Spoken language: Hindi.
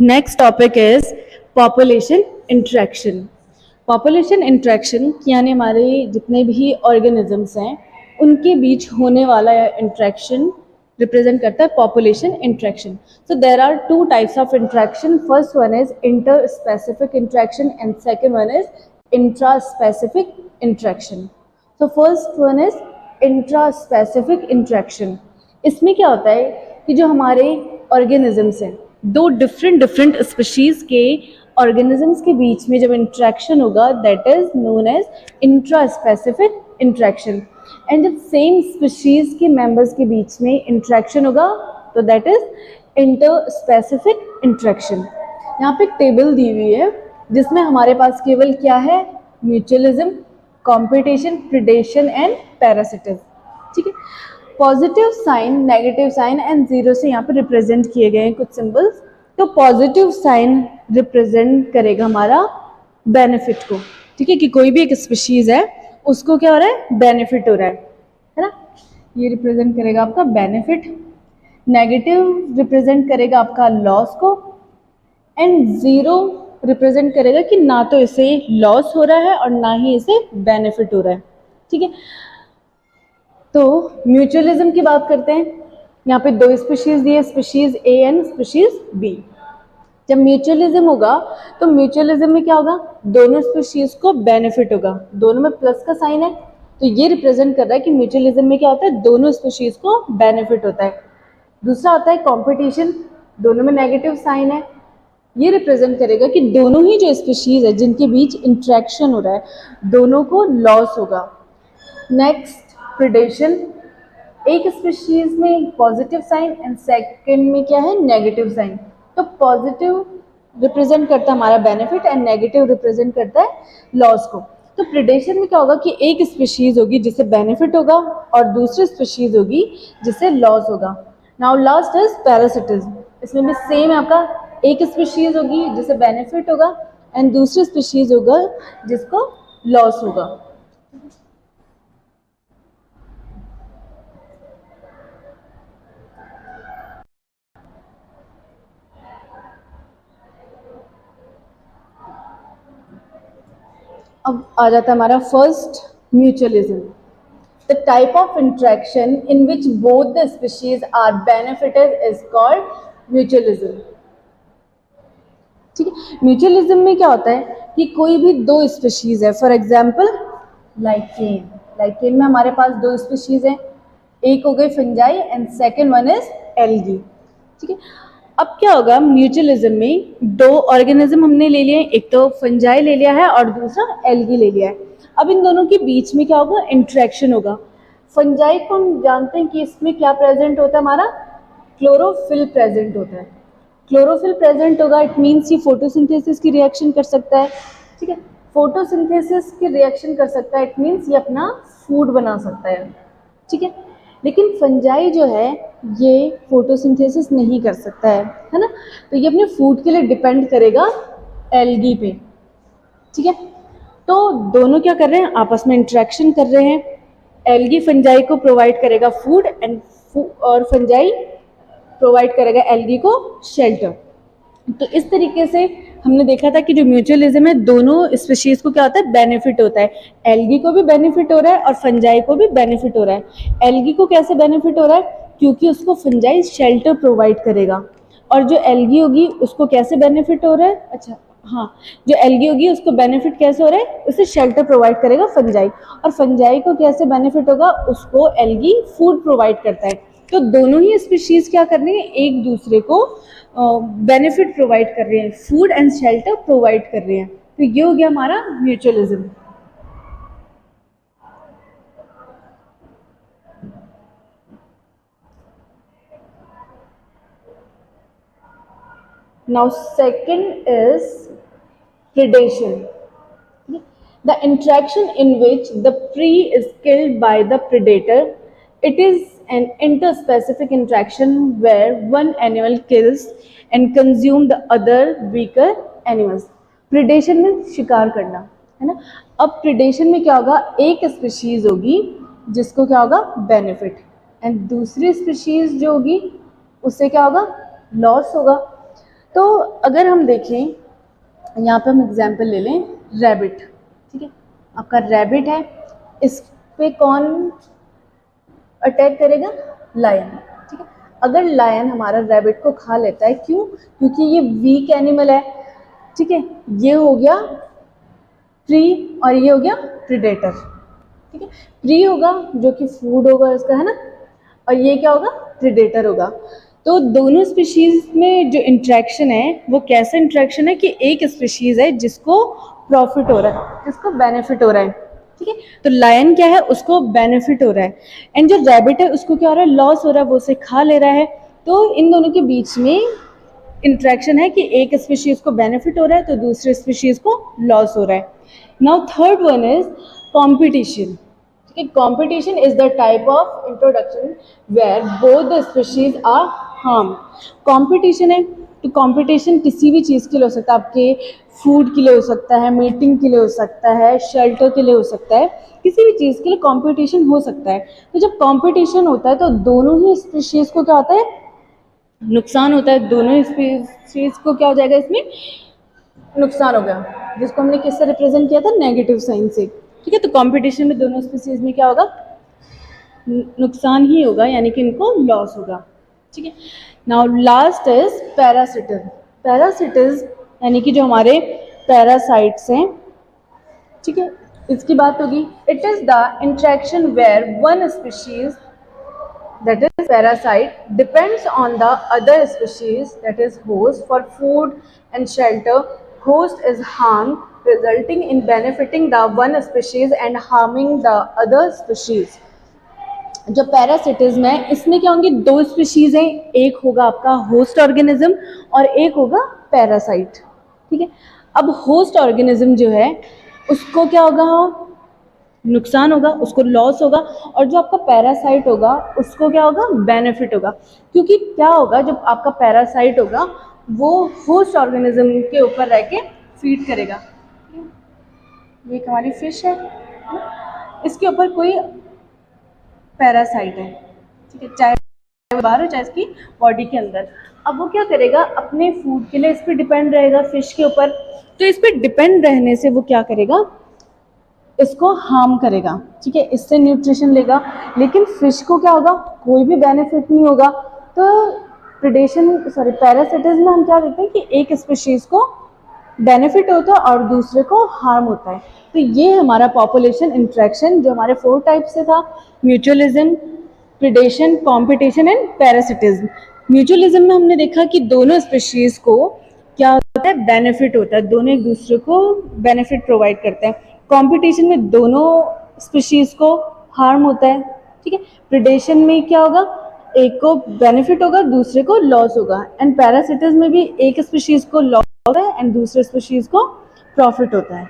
Next topic is population interaction. Population interaction यानी हमारे जितने भी ऑर्गेनिजम्स हैं उनके बीच होने वाला इंट्रैक्शन रिप्रेजेंट करता है population interaction. So there are two types of interaction. First one is inter specific interaction and second one is intra specific interaction. So first one is intra specific interaction. इसमें क्या होता है कि जो हमारे ऑर्गेनिजम्स हैं, दो डिफरेंट स्पीशीज के ऑर्गेनिजम्स के बीच में जब इंट्रैक्शन होगा that is known as intra specific interaction. And जब सेम स्पीशीज के मेंबर्स के बीच में इंट्रैक्शन होगा तो that is inter specific interaction. यहाँ पे एक टेबल दी हुई है जिसमें हमारे पास केवल क्या है, mutualism, competition, predation and parasitism. ठीक है, positive sign, negative sign and zero से यहाँ पे रिप्रेजेंट किए गए हैं कुछ सिंबल्स। तो पॉजिटिव साइन रिप्रेजेंट करेगा हमारा बेनिफिट को। ठीक है, कि कोई भी एक स्पीशीज है उसको क्या हो रहा है, बेनिफिट हो रहा है ना, ये रिप्रेजेंट करेगा आपका बेनिफिट। नेगेटिव रिप्रेजेंट करेगा आपका लॉस को एंड जीरो रिप्रेजेंट करेगा कि ना तो इसे लॉस हो रहा है और ना ही इसे बेनिफिट हो रहा है। ठीक है, तो म्यूचुअलिज्म की बात करते हैं। यहाँ पे दो स्पीशीज दिए, species A and species B. जब म्यूचुअलिज्म होगा तो म्यूचुअलिज्म में क्या होगा, दोनों स्पीशीज को बेनिफिट होगा, दोनों में प्लस का साइन है तो ये रिप्रेजेंट कर रहा है कि म्यूचुअलिज्म में क्या होता है, दोनों स्पीशीज को बेनिफिट होता है। दूसरा होता है कंपटीशन, दोनों में नेगेटिव साइन है, ये रिप्रेजेंट करेगा कि दोनों ही जो स्पीशीज है जिनके बीच इंट्रैक्शन हो रहा है दोनों को लॉस होगा। नेक्स्ट प्रीडेशन, एक स्पीशीज में पॉजिटिव साइन एंड सेकंड में क्या है, नेगेटिव साइन। तो पॉजिटिव रिप्रेजेंट करता है हमारा बेनिफिट एंड नेगेटिव रिप्रेजेंट करता है लॉस को। तो प्रीडेशन में क्या होगा कि एक स्पीशीज होगी जिससे बेनिफिट होगा और दूसरी स्पीशीज होगी जिससे लॉस होगा। Now last is parasitism. इसमें भी सेम है, आपका एक स्पीशीज होगी जिससे बेनिफिट होगा एंड दूसरी स्पीशीज होगा जिसको लॉस होगा। अब आ जाता है हमारा first, mutualism. The type of interaction in which both the species are benefited is called mutualism. ठीक है, म्यूचुअलिज्म में क्या होता है कि कोई भी दो स्पीशीज है, फॉर एग्जाम्पल लाइकेन, लाइकेन में हमारे पास दो स्पीशीज हैं, एक हो गई fungi and second one is algae. ठीक है, अब क्या होगा म्यूचुअलिज्म में, दो ऑर्गेनिज्म हमने ले लिए, एक तो फंजाई ले लिया है और दूसरा एल्गी ले लिया है। अब इन दोनों के बीच में क्या होगा, इंट्रैक्शन होगा। फंजाई को हम जानते हैं कि इसमें क्या प्रेजेंट होता है, हमारा क्लोरोफिल प्रेजेंट होता है। क्लोरोफिल प्रेजेंट होगा, इट मीन्स ये फोटोसिंथेसिस की रिएक्शन कर सकता है। ठीक है, फोटोसिंथेसिस की रिएक्शन कर सकता है, इट मीन्स ये अपना फूड बना सकता है। ठीक है, लेकिन फंजाई जो है ये फोटोसिंथेसिस नहीं कर सकता है ना, तो ये अपने फूड के लिए डिपेंड करेगा एल्गी पे। ठीक है, तो दोनों क्या कर रहे हैं, आपस में इंटरेक्शन कर रहे हैं। एल्गी फंजाई को प्रोवाइड करेगा फूड एंड और फंजाई प्रोवाइड करेगा एल्गी को शेल्टर। तो इस तरीके से हमने देखा था कि जो म्यूचुअलिज्म है दोनों स्पीशीज को क्या होता है, बेनिफिट होता है। एल्गी को भी बेनिफिट हो रहा है और फंजाई को भी बेनिफिट हो रहा है। एल्गी को कैसे बेनिफिट हो रहा है, क्योंकि उसको फंजाई शेल्टर प्रोवाइड करेगा। और जो एल्गी होगी उसको कैसे बेनिफिट हो रहा है, अच्छा हाँ, जो एल्गी होगी उसको बेनिफिट कैसे हो रहा है, उसे शेल्टर प्रोवाइड करेगा फंजाई। और फंजाई को कैसे बेनिफिट होगा, उसको एल्गी फूड प्रोवाइड करता है। तो दोनों ही स्पीशीज क्या कर रही है, एक दूसरे को बेनिफिट प्रोवाइड कर रहे हैं, फूड एंड शेल्टर प्रोवाइड कर रहे हैं। तो ये हो गया हमारा mutualism. Now second is predation. The interaction in which the prey is killed by the predator. It is an interspecific interaction where one animal kills and consume the other weaker animals. Predation में शिकार करना है ना। अब predation में क्या होगा, एक स्पीशीज होगी जिसको क्या होगा, बेनिफिट, एंड दूसरी स्पीशीज जो होगी उससे क्या होगा, लॉस होगा। तो अगर हम देखें, यहाँ पे हम एग्जाम्पल ले लें रैबिट, ठीक है, आपका रैबिट है, इस पे कौन अटैक करेगा? लायन, ठीक है। अगर लायन हमारा रैबिट को खा लेता है, क्यों? क्योंकि ये वीक एनिमल है, ठीक है, ये हो गया प्री और ये हो गया प्रीडेटर, ठीक है। प्री होगा जो कि फूड होगा इसका, है ना, और ये क्या होगा? प्रीडेटर होगा। तो दोनों स्पीशीज में जो इंट्रैक्शन है वो कैसा इंट्रैक्शन है कि एक स्पीशीज है जिसको प्रॉफिट हो रहा है, जिसको बेनिफिट हो रहा है, ठीक है। तो लायन क्या है? उसको बेनिफिट हो रहा है, एंड जो रैबिट है उसको क्या हो रहा है? लॉस हो रहा है, वो उसे खा ले रहा है। तो इन दोनों के बीच में इंट्रैक्शन है कि एक स्पीशीज को बेनिफिट हो रहा है तो दूसरे स्पीशीज को लॉस हो रहा है। Now third one is competition, ठीक है। Competition is the type of introduction where both the species are harm. Competition है तो कॉम्पिटिशन किसी भी चीज़ के लिए हो सकता है, आपके फूड के लिए हो सकता है, मीटिंग के लिए हो सकता है, शेल्टर के लिए हो सकता है, किसी भी चीज़ के लिए कॉम्पिटिशन हो सकता है। तो जब कॉम्पिटिशन होता है तो दोनों ही स्पीशीज को क्या होता है? नुकसान होता है। दोनों स्पीशीज को क्या हो जाएगा? इसमें नुकसान हो गया, जिसको हमने किससे रिप्रेजेंट किया था? नेगेटिव साइन से, ठीक है। तो कंपटीशन में दोनों स्पीशीज में क्या होगा? नुकसान ही होगा, यानी कि इनको लॉस होगा, ठीक है। Now last is parasites. Parasites यानी कि जो हमारे पैरासाइट्स हैं, ठीक है, इसकी बात होगी। It is the interaction where one species, that is parasite, depends on the other species, that is host, for food and shelter. Host is harmed, resulting in benefiting the one species and harming the other species. जो पैरासिटिज्म है इसमें क्या होंगे? दो स्पीशीज हैं, एक होगा आपका होस्ट ऑर्गेनिज्म और एक होगा पैरासाइट, ठीक है। अब होस्ट ऑर्गेनिज्म जो है उसको क्या होगा? नुकसान होगा, उसको लॉस होगा, और जो आपका पैरासाइट होगा उसको क्या होगा? बेनिफिट होगा। क्योंकि क्या होगा? जब आपका पैरासाइट होगा वो होस्ट ऑर्गेनिज्म के ऊपर रह के फीड करेगा। ये हमारी फिश है, इसके ऊपर कोई पैरासाइट है, ठीक है, चाहे बाहर हो चाहे इसकी बॉडी के अंदर। अब वो क्या करेगा? अपने फूड के लिए इस पर डिपेंड रहेगा, फिश के ऊपर। तो इस पर डिपेंड रहने से वो क्या करेगा? इसको हार्म करेगा, ठीक है, इससे न्यूट्रिशन लेगा, लेकिन फिश को क्या होगा? कोई भी बेनिफिट नहीं होगा। तो पैरासिटिज्म में हम क्या देखते हैं कि एक स्पीशीज को बेनिफिट होता है और दूसरे को हार्म होता है। तो ये हमारा पॉपुलेशन इंट्रैक्शन जो हमारे 4 टाइप से था: mutualism, predation, competition and parasitism. Mutualism में हमने देखा कि दोनों स्पीशीज को क्या होता है? बेनिफिट होता है, दोनों एक दूसरे को बेनिफिट प्रोवाइड करते हैं। कंपटीशन में दोनों स्पीशीज को हार्म होता है, ठीक है। प्रिडेशन में क्या होगा? एक को बेनिफिट होगा, दूसरे को लॉस होगा। एंड पैरासिटिज्म में भी एक स्पीशीज को लॉस होता है एंड दूसरे स्पीशीज को प्रॉफिट होता है।